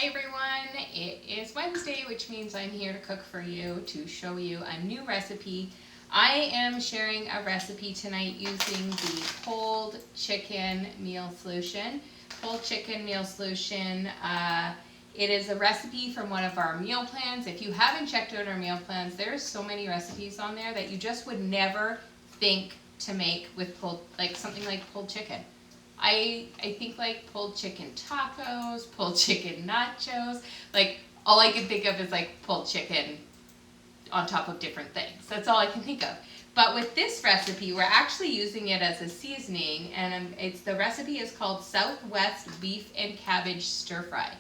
everyone, it is Wednesday, which means I'm here to cook for you, to show you a new recipe. I am sharing a recipe tonight using the pulled chicken meal solution. Pulled chicken meal solution, it is a recipe from one of our meal plans. If you haven't checked out our meal plans, there's so many recipes on there that you just would never think to make with something like pulled chicken. I think like pulled chicken tacos, pulled chicken nachos, like all I can think of is like pulled chicken on top of different things. That's all I can think of. But with this recipe, we're actually using it as a seasoning, and the recipe is called Southwest Beef and Cabbage Stir Fry.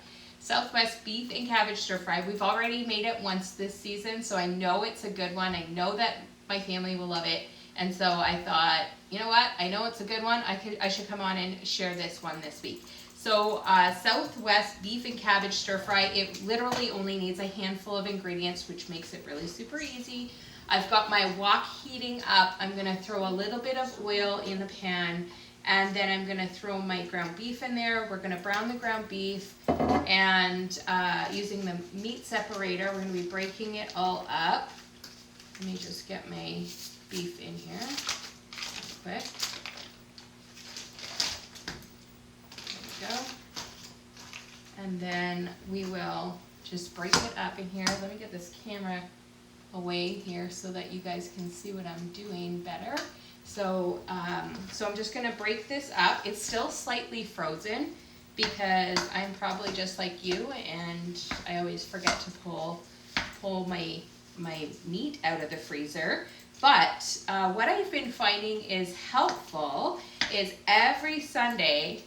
Southwest Beef and Cabbage Stir Fry. We've already made it once this season, so I know it's a good one. I know that my family will love it. And so I thought, you know what? I know it's a good one. I should come on and share this one this week. So Southwest Beef and Cabbage Stir Fry, it literally only needs a handful of ingredients, which makes it really super easy. I've got my wok heating up. I'm going to throw a little bit of oil in the pan, and then I'm going to throw my ground beef in there. We're going to brown the ground beef, and using the meat separator, we're going to be breaking it all up. Let me just get my beef in here real quick. There we go. And then we will just break it up in here. Let me get this camera away here so that you guys can see what I'm doing better. So I'm just going to break this up. It's still slightly frozen because I'm probably just like you, and I always forget to pull my meat out of the freezer. But what I've been finding is helpful is every Sunday,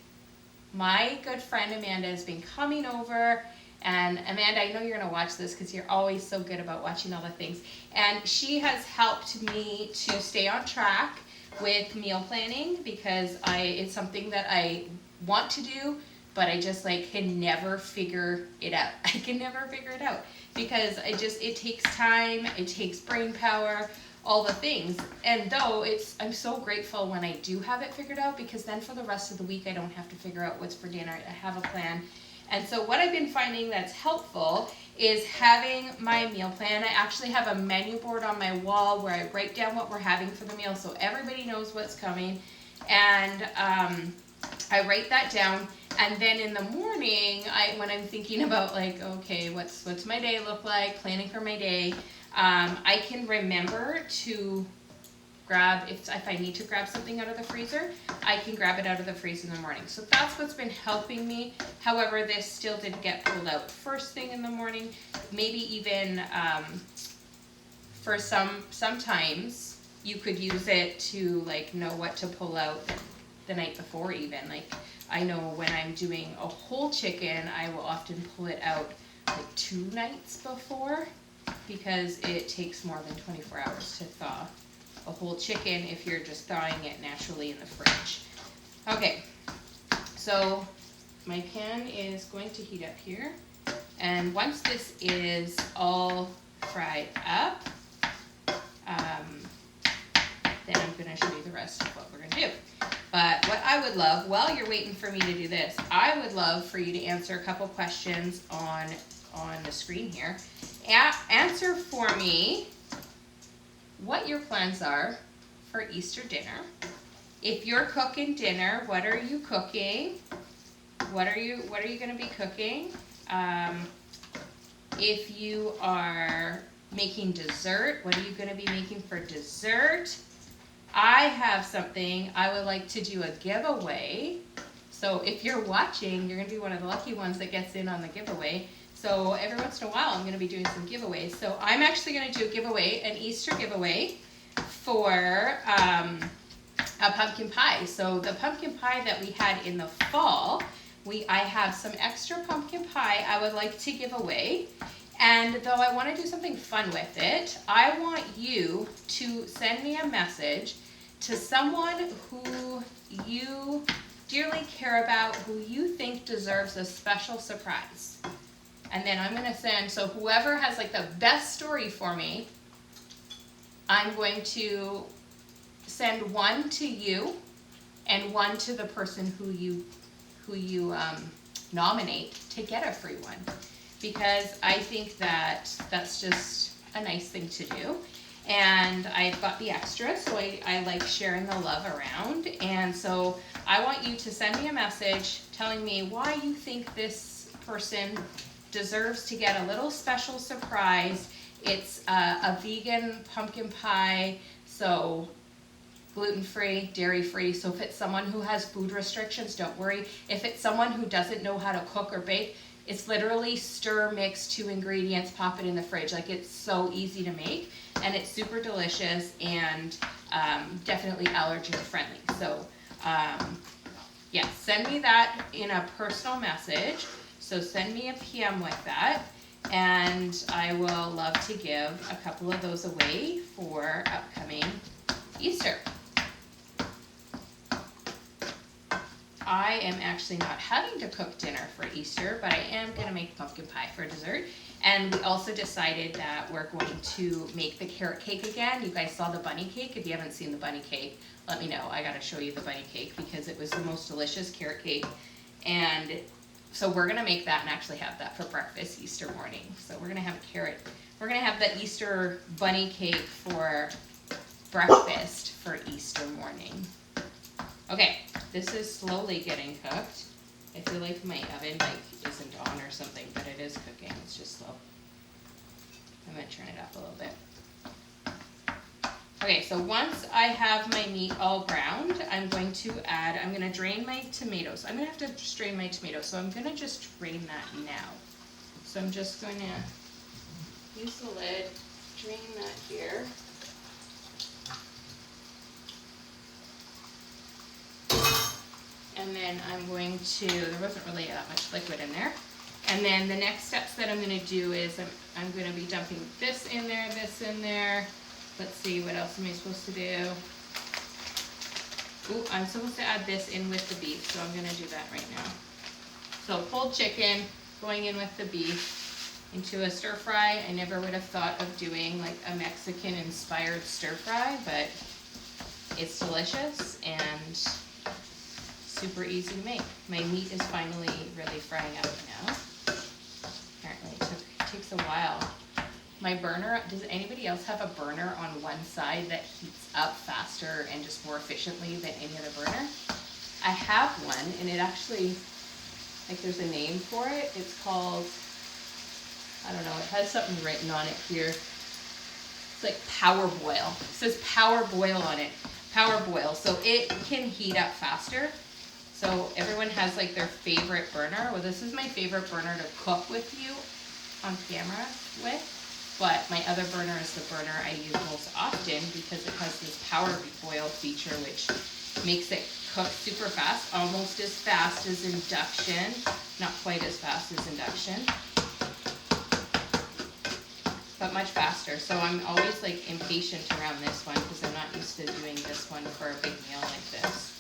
my good friend Amanda has been coming over. And Amanda, I know you're going to watch this because you're always so good about watching all the things. And she has helped me to stay on track with meal planning because it's something that I want to do, but I just can never figure it out. I can never figure it out because it takes time, it takes brain power, all the things. And though I'm so grateful when I do have it figured out, because then for the rest of the week I don't have to figure out what's for dinner. I have a plan. And so what I've been finding that's helpful is having my meal plan. I actually have a menu board on my wall where I write down what we're having for the meal so everybody knows what's coming. And I write that down. And then in the morning, when I'm thinking about okay, what's my day look like, planning for my day, I can remember to grab, if I need to grab something out of the freezer, I can grab it out of the freezer in the morning. So that's what's been helping me. However, this still didn't get pulled out first thing in the morning. Maybe even for sometimes you could use it to know what to pull out the night before even. I know when I'm doing a whole chicken, I will often pull it out 2 nights before because it takes more than 24 hours to thaw a whole chicken if you're just thawing it naturally in the fridge. Okay, so my pan is going to heat up here, and once this is all fried up, then I'm going to show you the rest of what we're going to do. But what I would love, while you're waiting for me to do this, I would love for you to answer a couple questions on the screen here. Answer for me what your plans are for Easter dinner. If you're cooking dinner, what are you cooking? What are you going to be cooking? If you are making dessert, what are you going to be making for dessert? I have something I would like to do a giveaway. So if you're watching, you're going to be one of the lucky ones that gets in on the giveaway. So every once in a while, I'm going to be doing some giveaways. So I'm actually going to do a giveaway, an Easter giveaway for a pumpkin pie. So the pumpkin pie that we had in the fall, I have some extra pumpkin pie I would like to give away. And though I want to do something fun with it, I want you to send me a message to someone who you dearly care about, who you think deserves a special surprise. And then I'm going to send, so whoever has the best story for me, I'm going to send one to you and one to the person who you nominate to get a free one, because I think that that's just a nice thing to do. And I've got the extra, so I like sharing the love around. And so I want you to send me a message telling me why you think this person deserves to get a little special surprise. It's a vegan pumpkin pie, so gluten-free, dairy-free. So if it's someone who has food restrictions, don't worry. If it's someone who doesn't know how to cook or bake, it's literally stir, mix 2 ingredients, pop it in the fridge. Like, it's so easy to make, and it's super delicious, and definitely allergen friendly. So yeah, send me that in a personal message. So send me a PM with that, and I will love to give a couple of those away for upcoming Easter. I am actually not having to cook dinner for Easter, but I am going to make pumpkin pie for dessert. And we also decided that we're going to make the carrot cake again. You guys saw the bunny cake. If you haven't seen the bunny cake, let me know. I got to show you the bunny cake because it was the most delicious carrot cake. And so we're going to make that and actually have that for breakfast Easter morning. So we're going to have we're going to have the Easter bunny cake for breakfast for Easter morning. Okay, this is slowly getting cooked. I feel like my oven isn't on or something, but it is cooking. It's just slow. I'm gonna turn it up a little bit. Okay, so once I have my meat all browned, I'm gonna drain my tomatoes. I'm gonna have to strain my tomatoes, so I'm gonna just drain that now. So I'm just gonna use the lid, drain that here. And then I'm going to, there wasn't really that much liquid in there. And then the next steps that I'm going to do is I'm going to be dumping this in there, this in there. Let's see, what else am I supposed to do? Ooh, I'm supposed to add this in with the beef, so I'm going to do that right now. So pulled chicken going in with the beef into a stir fry. I never would have thought of doing like a Mexican inspired stir fry, but it's delicious and super easy to make. My meat is finally really frying up now. Apparently it takes a while. My burner, does anybody else have a burner on one side that heats up faster and just more efficiently than any other burner? I have one, and it actually, like, there's a name for it. It's called, I don't know, it has something written on it here. It's like Power Boil. It says Power Boil on it. Power Boil. So it can heat up faster. So everyone has like their favorite burner. Well, this is my favorite burner to cook with you on camera with, but my other burner is the burner I use most often because it has this Power Boil feature, which makes it cook super fast, almost as fast as induction, not quite as fast as induction, but much faster. So I'm always like impatient around this one because I'm not used to doing this one for a big meal like this.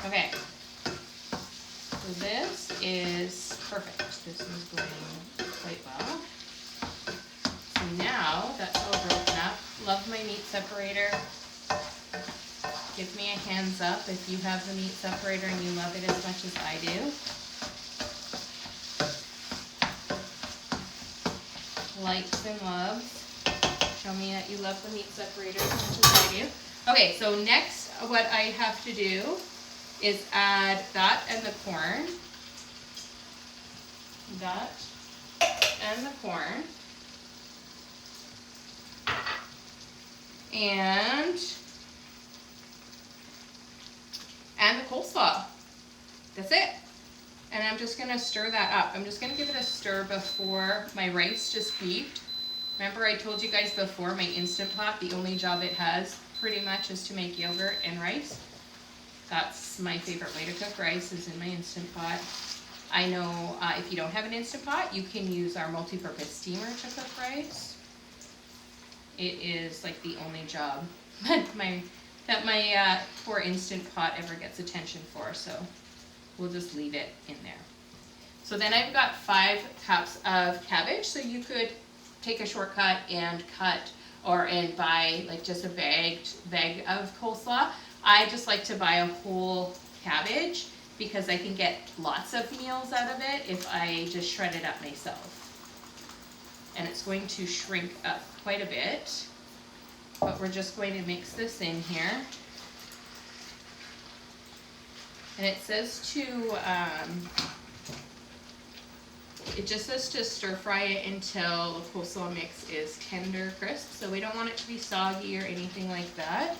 Okay, so this is perfect. This is going quite well. So now that's all broken up. Love my meat separator. Give me a hands up if you have the meat separator and you love it as much as I do. Likes and loves. Show me that you love the meat separator as much as I do. Okay, so next what I have to do is add that and the corn. That and the corn. And the coleslaw. That's it. And I'm just gonna stir that up. I'm just gonna give it a stir before my rice just beeped. Remember I told you guys before, my Instant Pot, the only job it has pretty much is to make yogurt and rice. That's my favorite way to cook rice, is in my Instant Pot. I know if you don't have an Instant Pot, you can use our multi-purpose steamer to cook rice. It is like the only job that my poor Instant Pot ever gets attention for, so we'll just leave it in there. So then I've got 5 cups of cabbage, so you could take a shortcut and cut and buy like just a bag of coleslaw. I just like to buy a whole cabbage because I can get lots of meals out of it if I just shred it up myself. And it's going to shrink up quite a bit, but we're just going to mix this in here. And it says to, it just says to stir fry it until the coleslaw mix is tender crisp. So we don't want it to be soggy or anything like that.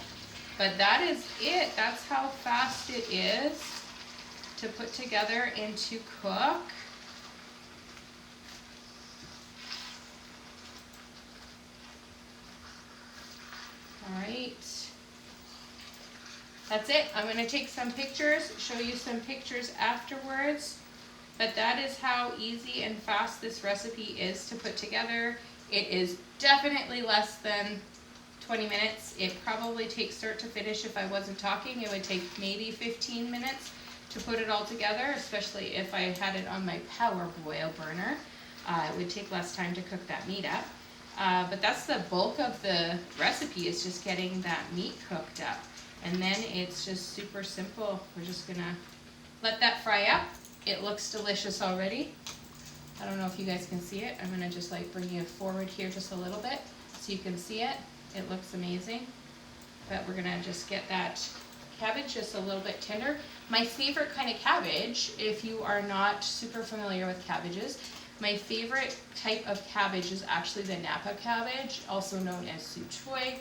But that is it. That's how fast it is to put together and to cook. All right. That's it. I'm going to take some pictures, show you some pictures afterwards. But that is how easy and fast this recipe is to put together. It is definitely less than 20 minutes. It probably takes start to finish. If I wasn't talking, it would take maybe 15 minutes to put it all together, especially if I had it on my power boil burner. It would take less time to cook that meat up. But that's the bulk of the recipe, is just getting that meat cooked up. And then it's just super simple. We're just gonna let that fry up. It looks delicious already. I don't know if you guys can see it. I'm gonna just like bring you forward here just a little bit so you can see it. It looks amazing. But we're gonna just get that cabbage just a little bit tender. My favorite kind of cabbage, if you are not super familiar with cabbages, my favorite type of cabbage is actually the Napa cabbage, also known as Suchoy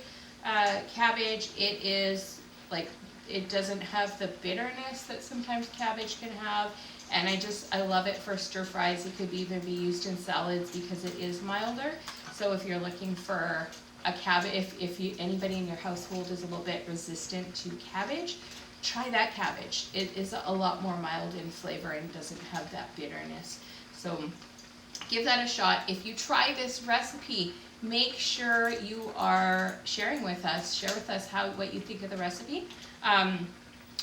cabbage. It is like, it doesn't have the bitterness that sometimes cabbage can have. And I love it for stir fries. It could even be used in salads because it is milder. So if you're looking for a cabbage, if anybody in your household is a little bit resistant to cabbage, try that cabbage. It is a lot more mild in flavor and doesn't have that bitterness. So give that a shot. If you try this recipe, make sure you are sharing with us. Share with us what you think of the recipe.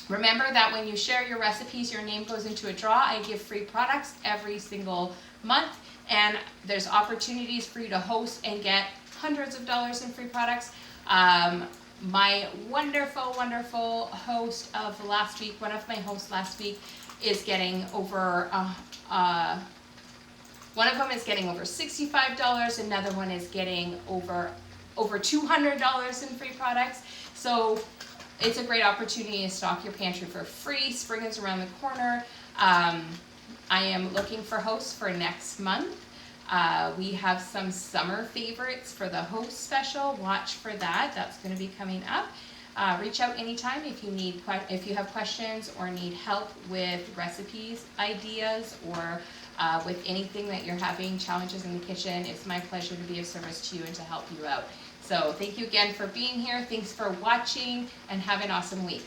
Remember that when you share your recipes, your name goes into a draw. I give free products every single month, and there's opportunities for you to host and get hundreds of dollars in free products. My wonderful, wonderful host of last week, one of my hosts last week, is getting over, one of them is getting over $65, another one is getting over $200 in free products. So it's a great opportunity to stock your pantry for free. Spring is around the corner. I am looking for hosts for next month. We have some summer favorites for the host special. Watch for that. That's going to be coming up. Reach out anytime if you have questions or need help with recipes, ideas, or with anything that you're having challenges in the kitchen. It's my pleasure to be of service to you and to help you out. So thank you again for being here. Thanks for watching, and have an awesome week.